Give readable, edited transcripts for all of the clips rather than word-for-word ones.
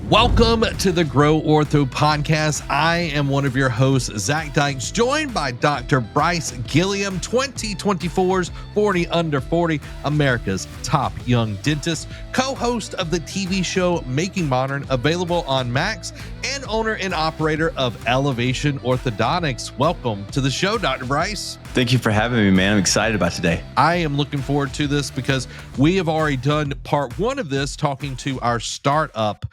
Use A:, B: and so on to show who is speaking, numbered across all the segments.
A: Welcome to the Grow Ortho Podcast. I am one of your hosts, Zach Dykes, joined by Dr. Brice Gilliam, 2024's 40 Under 40, America's top young dentist, co-host of the TV show Making Modern, available on Max, and owner and operator of Elevation Orthodontics. Welcome to the show, Dr. Brice.
B: Thank you for having me, man. I'm excited about today.
A: I am looking forward to this because we have already done part one of this, talking to our startup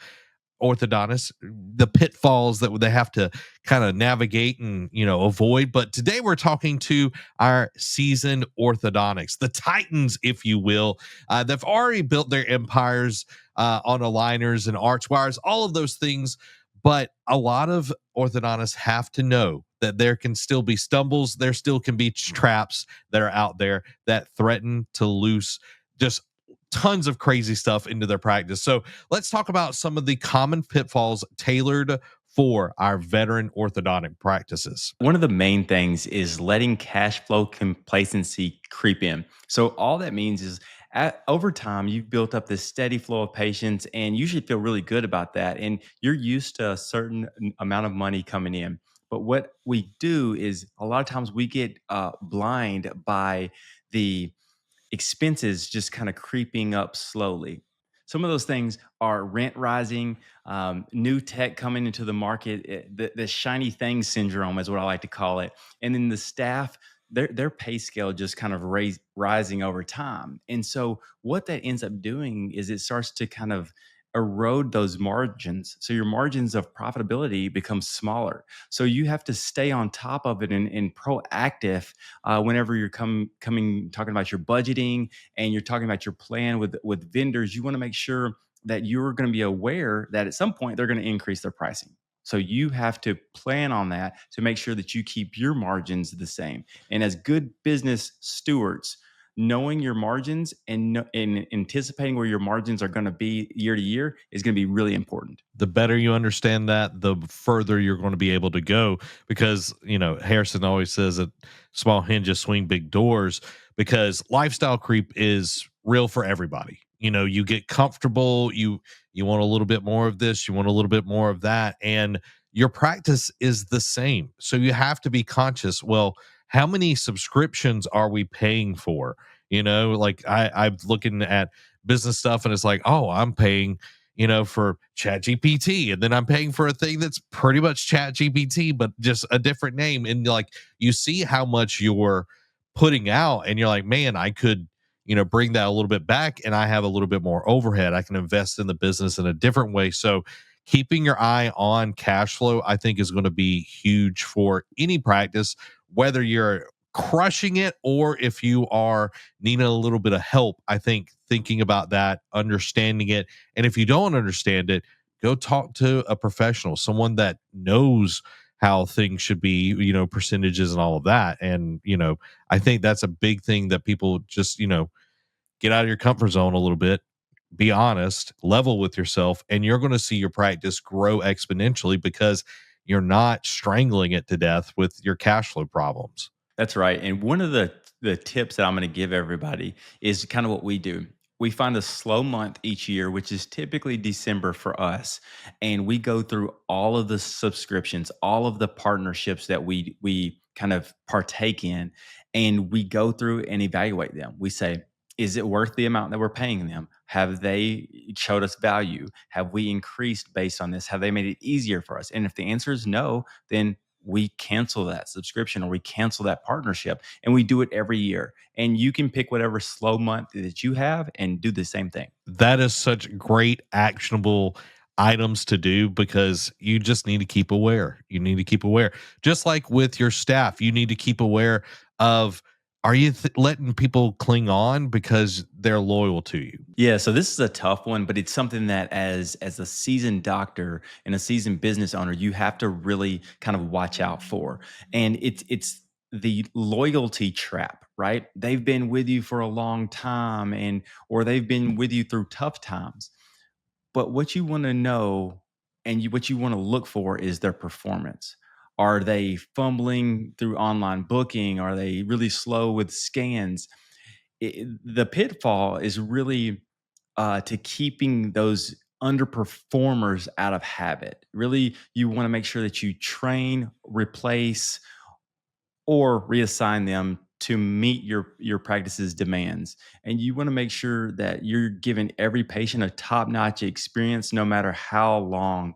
A: orthodontists, the pitfalls that they have to kind of navigate and avoid. But today we're talking to our seasoned orthodontics, the titans, if you will. They've already built their empires on aligners and arch wires, all of those things. But a lot of orthodontists have to know that there can still be stumbles, there still can be traps that are out there that threaten to loose just tons of crazy stuff into their practice. So let's talk about some of the common pitfalls tailored for our veteran orthodontic practices.
B: One of the main things is letting cash flow complacency creep in. So all that means is over time, you've built up this steady flow of patients and you should feel really good about that. And you're used to a certain amount of money coming in. But what we do is a lot of times we get blind by the expenses just kind of creeping up slowly. Some of those things are rent rising, new tech coming into the market, the shiny thing syndrome is what I like to call it. And then the staff, their pay scale just kind of rising over time. And so what that ends up doing is it starts to kind of erode those margins. So your margins of profitability become smaller. So you have to stay on top of it and proactive whenever you're coming talking about your budgeting and you're talking about your plan with vendors. You want to make sure that you're going to be aware that at some point they're going to increase their pricing. So you have to plan on that to make sure that you keep your margins the same. And as good business stewards, knowing your margins and anticipating where your margins are going to be year to year is going to be really important.
A: The better you understand that, the further you're going to be able to go, because Harrison always says that small hinges swing big doors, because lifestyle creep is real for everybody. You get comfortable, you want a little bit more of this, you want a little bit more of that, and your practice is the same. So you have to be conscious. Well, how many subscriptions are we paying for? Like I'm looking at business stuff and it's like, oh, I'm paying, for Chat GPT, and then I'm paying for a thing that's pretty much Chat GPT, but just a different name. And like, you see how much you're putting out and you're like, man, I could, bring that a little bit back and I have a little bit more overhead. I can invest in the business in a different way. So keeping your eye on cash flow, I think, is going to be huge for any practice, whether you're crushing it or if you are needing a little bit of help. I think thinking about that, understanding it, and if you don't understand it, go talk to a professional, someone that knows how things should be, percentages and all of that. And, I think that's a big thing that people just, get out of your comfort zone a little bit, be honest, level with yourself, and you're going to see your practice grow exponentially because you're not strangling it to death with your cash flow problems.
B: That's right. And one of the tips that I'm going to give everybody is kind of what we do. We find a slow month each year, which is typically December for us, and we go through all of the subscriptions, all of the partnerships that we kind of partake in, and we go through and evaluate them. We say, is it worth the amount that we're paying them? Have they showed us value? Have we increased based on this? Have they made it easier for us? And if the answer is no, then we cancel that subscription or we cancel that partnership, and we do it every year. And you can pick whatever slow month that you have and do the same thing.
A: That is such great actionable items to do, because you just need to keep aware. You need to keep aware. Just like with your staff, you need to keep aware of, are you letting people cling on because they're loyal to you?
B: Yeah, so this is a tough one, but it's something that as a seasoned doctor and a seasoned business owner, you have to really kind of watch out for. And it's the loyalty trap, right? They've been with you for a long time or they've been with you through tough times. But what you want to know and what you want to look for is their performance. Are they fumbling through online booking? Are they really slow with scans? The pitfall is really to keeping those underperformers out of habit. Really, you want to make sure that you train, replace, or reassign them to meet your practice's demands. And you want to make sure that you're giving every patient a top-notch experience no matter how long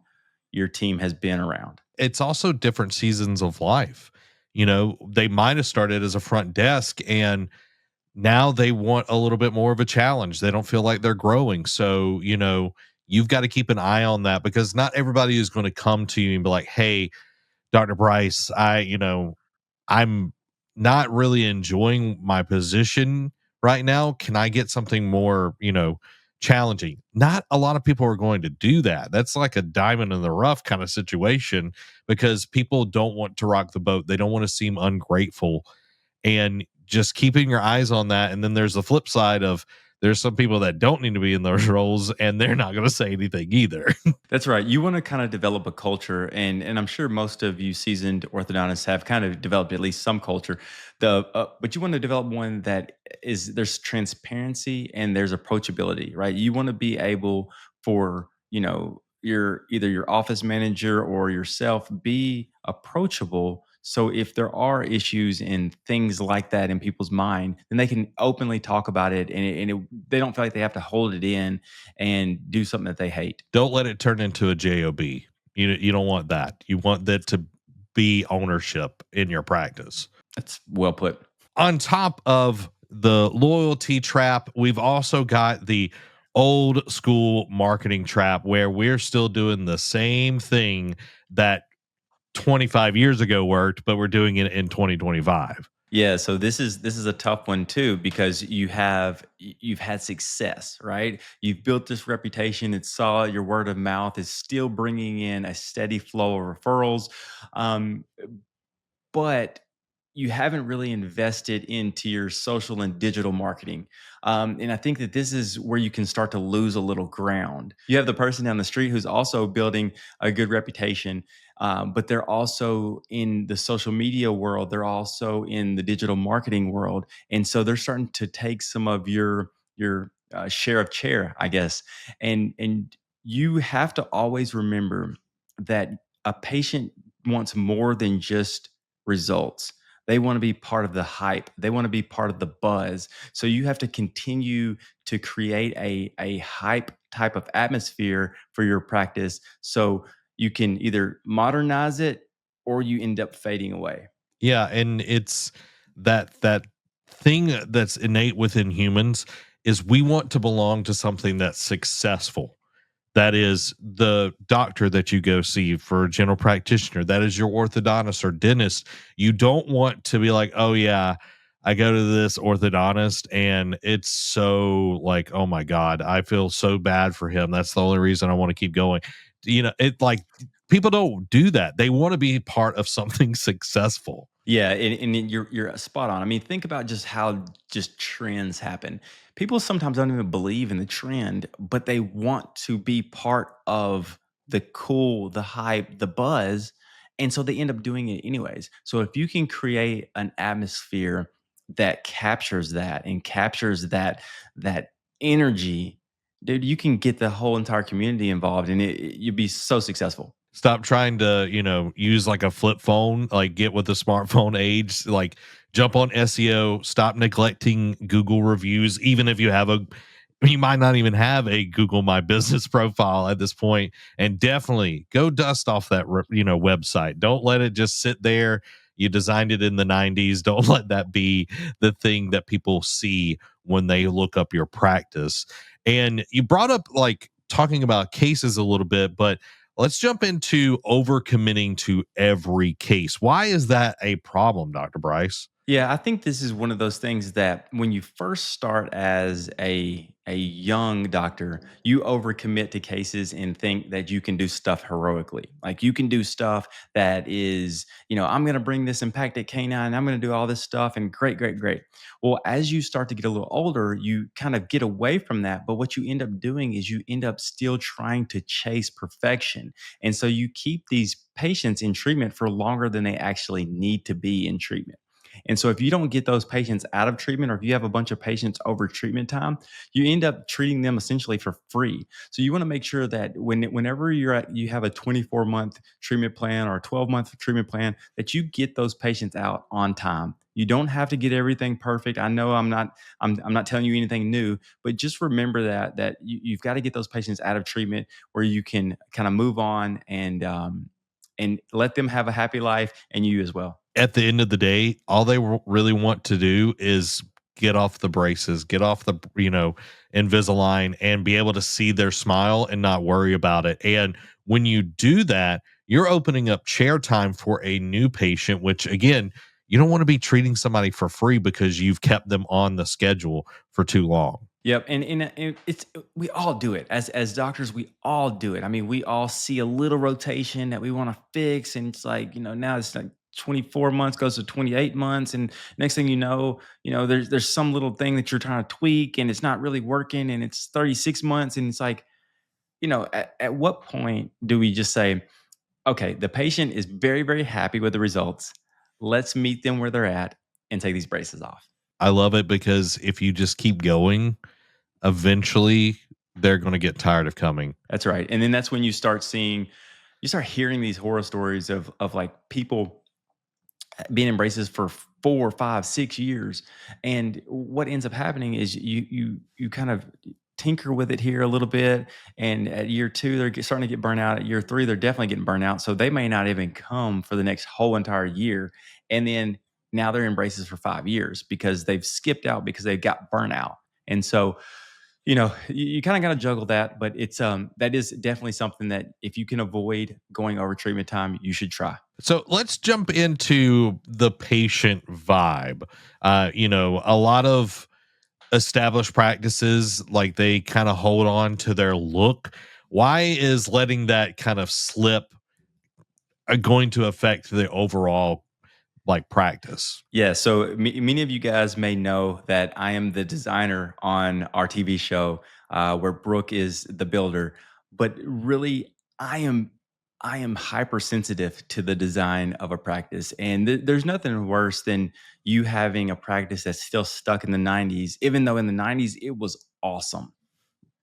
B: your team has been around.
A: It's also different seasons of life. They might have started as a front desk and now they want a little bit more of a challenge. They don't feel like they're growing. So, you've got to keep an eye on that because not everybody is going to come to you and be like, "Hey, Dr. Brice, I'm not really enjoying my position right now. Can I get something more, challenging?" Not a lot of people are going to do that. That's like a diamond in the rough kind of situation because people don't want to rock the boat. They don't want to seem ungrateful, and just keeping your eyes on that. And then there's the flip side of there's some people that don't need to be in those roles and they're not going to say anything either.
B: That's right. You want to kind of develop a culture, and I'm sure most of you seasoned orthodontists have kind of developed at least some culture. But you want to develop one that is there's transparency and there's approachability, right? You want to be able for your either your office manager or yourself be approachable. So if there are issues and things like that in people's mind, then they can openly talk about it, they don't feel like they have to hold it in and do something that they hate.
A: Don't let it turn into a job. You don't want that. You want that to be ownership in your practice.
B: That's well put.
A: On top of the loyalty trap, we've also got the old school marketing trap where we're still doing the same thing that 25 years ago worked, but we're doing it in 2025.
B: Yeah, so this is a tough one too because you've had success, right? You've built this reputation. It's solid. Your word of mouth is still bringing in a steady flow of referrals. Um, but you haven't really invested into your social and digital marketing. And I think that this is where you can start to lose a little ground. You have the person down the street who's also building a good reputation, but they're also in the social media world. They're also in the digital marketing world, and so they're starting to take some of your share of chair, I guess. And you have to always remember that a patient wants more than just results. They want to be part of the hype. They want to be part of the buzz. So you have to continue to create a hype type of atmosphere for your practice so you can either modernize it or you end up fading away.
A: Yeah, and it's that thing that's innate within humans is we want to belong to something that's successful. That is the doctor that you go see for a general practitioner. That is your orthodontist or dentist. You don't want to be like, "Oh yeah, I go to this orthodontist and it's so like, oh my God, I feel so bad for him. That's the only reason I want to keep going." It like people don't do that. They want to be part of something successful.
B: Yeah, and you're spot on. I mean, think about just how just trends happen. People sometimes don't even believe in the trend, but they want to be part of the cool, the hype, the buzz, and so they end up doing it anyways. So if you can create an atmosphere that captures that and captures that energy, dude, you can get the whole entire community involved, and you'd be so successful.
A: Stop trying to, use like a flip phone, like get with the smartphone age, like jump on SEO, stop neglecting Google reviews, even if you might not even have a Google My Business profile at this point, and definitely go dust off that, website. Don't let it just sit there. You designed it in the 90s. Don't let that be the thing that people see when they look up your practice. And you brought up like talking about cases a little bit, but let's jump into overcommitting to every case. Why is that a problem, Dr. Brice?
B: Yeah, I think this is one of those things that when you first start as a young doctor, you overcommit to cases and think that you can do stuff heroically. Like you can do stuff that is, I'm going to bring this impacted canine, I'm going to do all this stuff and great, great, great. Well, as you start to get a little older, you kind of get away from that, but what you end up doing is you end up still trying to chase perfection. And so you keep these patients in treatment for longer than they actually need to be in treatment. And so if you don't get those patients out of treatment, or if you have a bunch of patients over treatment time, you end up treating them essentially for free. So you want to make sure that whenever you have a 24-month treatment plan or a 12-month treatment plan, that you get those patients out on time. You don't have to get everything perfect. I know I'm not telling you anything new, but just remember that you've got to get those patients out of treatment where you can kind of move on and let them have a happy life, and you as well.
A: At the end of the day, all they really want to do is get off the braces, get off the, Invisalign and be able to see their smile and not worry about it. And when you do that, you're opening up chair time for a new patient, which again, you don't want to be treating somebody for free because you've kept them on the schedule for too long.
B: Yep, and it's we all do it as doctors. We all do it. I mean, we all see a little rotation that we want to fix, and it's like now it's like 24 months goes to 28 months, and next thing there's some little thing that you're trying to tweak, and it's not really working, and it's 36 months, and it's like at what point do we just say, okay, the patient is very very happy with the results. Let's meet them where they're at and take these braces off.
A: I love it because if you just keep going, eventually they're going to get tired of coming.
B: That's right. And then that's when you start hearing these horror stories of like people being in braces for 4, 5, 6 years. And what ends up happening is you kind of tinker with it here a little bit. And at year two, they're starting to get burnt out. At year three, they're definitely getting burnt out. So they may not even come for the next whole entire year. And then now they're in braces for 5 years because they've skipped out because they got burnt out. And so you kind of got to juggle that, but it's that is definitely something that if you can avoid going over treatment time, you should try.
A: So let's jump into the patient vibe. A lot of established practices, like they kind of hold on to their look. Why is letting that kind of slip going to affect the overall like practice?
B: Yeah, so many of you guys may know that I am the designer on our TV show, where Brooke is the builder. But really, I am I am hypersensitive to the design of a practice, and there's nothing worse than you having a practice that's still stuck in the '90s, even though in the '90s it was awesome,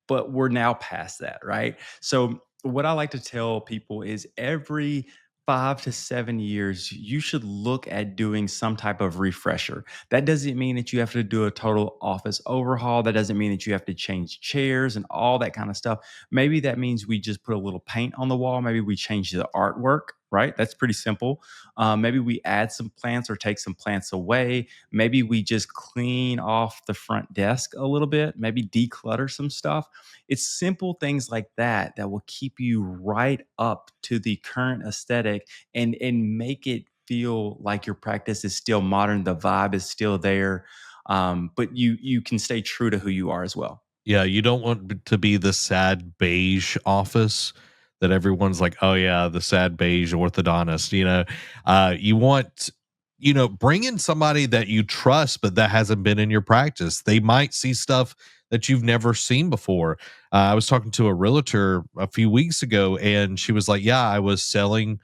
B: but we're now past that, right? So, what I like to tell people is every 5 to 7 years, you should look at doing some type of refresher. That doesn't mean that you have to do a total office overhaul. That doesn't mean that you have to change chairs and all that kind of stuff. Maybe that means we just put a little paint on the wall. Maybe we change the artwork, right? That's pretty simple. Maybe we add some plants or take some plants away. Maybe we just clean off the front desk a little bit, maybe declutter some stuff. It's simple things like that that will keep you right up to the current aesthetic and make it feel like your practice is still modern, the vibe is still there, but you can stay true to who you are as well.
A: Yeah, you don't want to be the sad beige office that everyone's like, "Oh yeah, the sad beige orthodontist," You want, bring in somebody that you trust, but that hasn't been in your practice. They might see stuff that you've never seen before. I was talking to a realtor a few weeks ago, and she was like, "Yeah, I was selling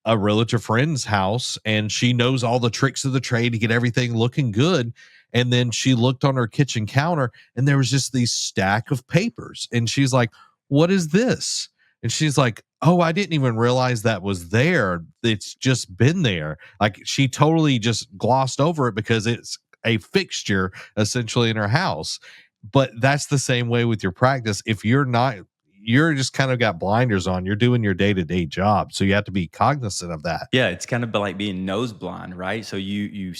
A: a relative friend's house and she knows all the tricks of the trade to get everything looking good." And then she looked on her kitchen counter and there was just these stack of papers. And she's like, "What is this?" And she's like, "Oh, I didn't even realize that was there. It's just been there." Like she totally just glossed over it because it's a fixture essentially in her house. But that's the same way with your practice. If you're just kind of got blinders on. You're doing your day-to-day job. So you have to be cognizant of that.
B: Yeah, it's kind of like being nose blind, right? So you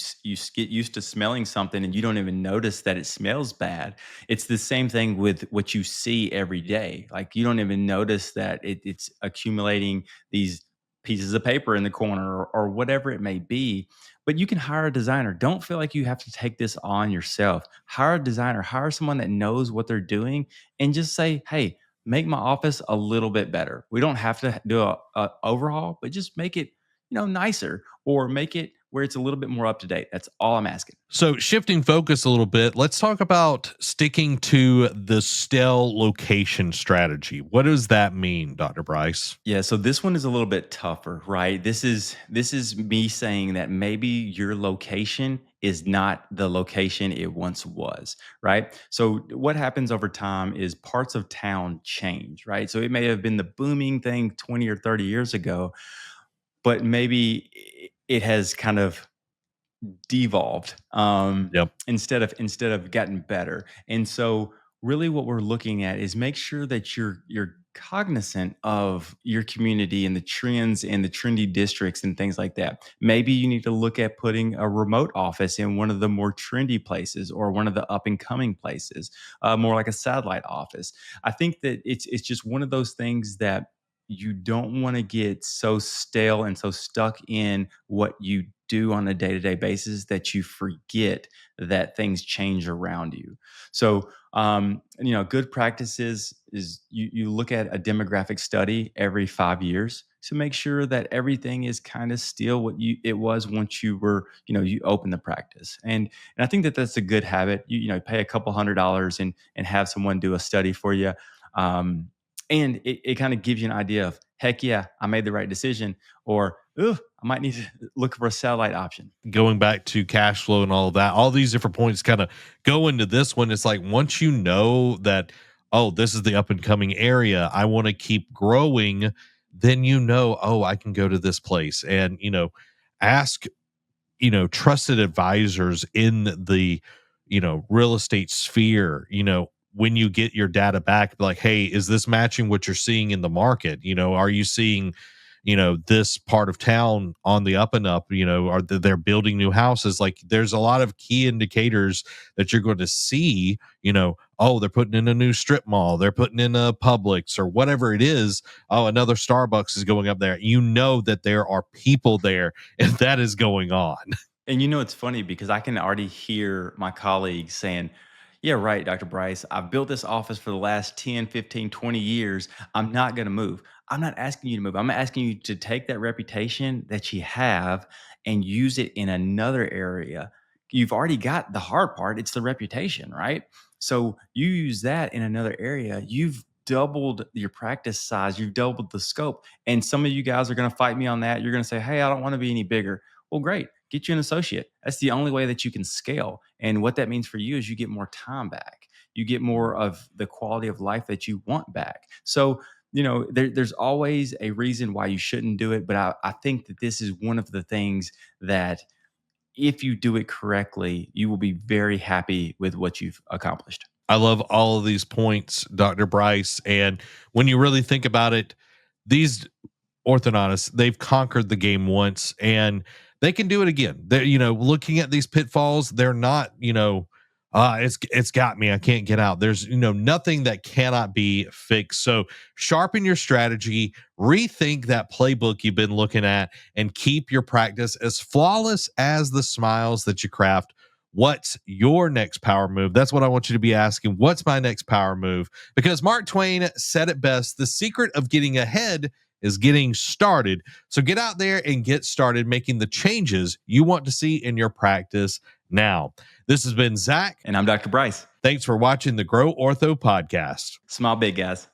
B: get used to smelling something and you don't even notice that it smells bad. It's the same thing with what you see every day. Like you don't even notice that it's accumulating these pieces of paper in the corner or whatever it may be. But you can hire a designer. Don't feel like you have to take this on yourself. Hire a designer. Hire someone that knows what they're doing, and just say, "Hey, make my office a little bit better." We don't have to do a overhaul, but just make it, nicer, or make it where it's a little bit more up to date. That's all I'm asking.
A: So, shifting focus a little bit, let's talk about sticking to the stale location strategy. What does that mean, Dr. Brice?
B: Yeah, so this one is a little bit tougher, right? This is me saying that maybe your location is not the location it once was, right? So what happens over time is parts of town change, right? So it may have been the booming thing 20 or 30 years ago, but maybe it has kind of devolved,
A: Yep.
B: instead of gotten better. And so really what we're looking at is make sure that you're cognizant of your community and the trends and the trendy districts and things like that. Maybe you need to look at putting a remote office in one of the more trendy places or one of the up and coming places, more like a satellite office. I think that it's just one of those things that you don't want to get so stale and so stuck in what you do on a day-to-day basis that you forget that things change around you. So good practices is you look at a demographic study every 5 years to make sure that everything is kind of still what it was once you opened the practice. And I think that that's a good habit. Pay a couple $100 and have someone do a study for you. And it kind of gives you an idea of, heck yeah, I made the right decision, or I might need to look for a satellite option.
A: Going back to cash flow and all of that, all these different points kind of go into this one. It's like once you know that, oh, this is the up and coming area, I want to keep growing, then oh, I can go to this place and, ask trusted advisors in the real estate sphere, when you get your data back, like, hey, is this matching what you're seeing in the market? Are you seeing this part of town on the up and up? They're building new houses? Like, there's a lot of key indicators that you're going to see. Oh, they're putting in a new strip mall, they're putting in a Publix or whatever it is. Oh, another Starbucks is going up there. That there are people there and that is going on.
B: And it's funny because I can already hear my colleagues saying, yeah, right, Dr. Brice, I've built this office for the last 10, 15, 20 years. I'm not going to move. I'm not asking you to move. I'm asking you to take that reputation that you have and use it in another area. You've already got the hard part. It's the reputation, right? So you use that in another area. You've doubled your practice size. You've doubled the scope. And some of you guys are going to fight me on that. You're going to say, hey, I don't want to be any bigger. Well, great. Get you an associate. That's the only way that you can scale. And what that means for you is you get more time back. You get more of the quality of life that you want back. So, there's always a reason why you shouldn't do it. But I think that this is one of the things that if you do it correctly, you will be very happy with what you've accomplished.
A: I love all of these points, Dr. Brice. And when you really think about it, these orthodontists, they've conquered the game once and they can do it again. They're, looking at these pitfalls, they're not, it's got me, I can't get out. There's, nothing that cannot be fixed. So sharpen your strategy, rethink that playbook you've been looking at, and keep your practice as flawless as the smiles that you craft. What's your next power move? That's what I want you to be asking. What's my next power move? Because Mark Twain said it best: the secret of getting ahead is getting started. So get out there and get started making the changes you want to see in your practice now. This has been Zach.
B: And I'm Dr. Brice.
A: Thanks for watching the Grow Ortho Podcast.
B: Smile big, guys.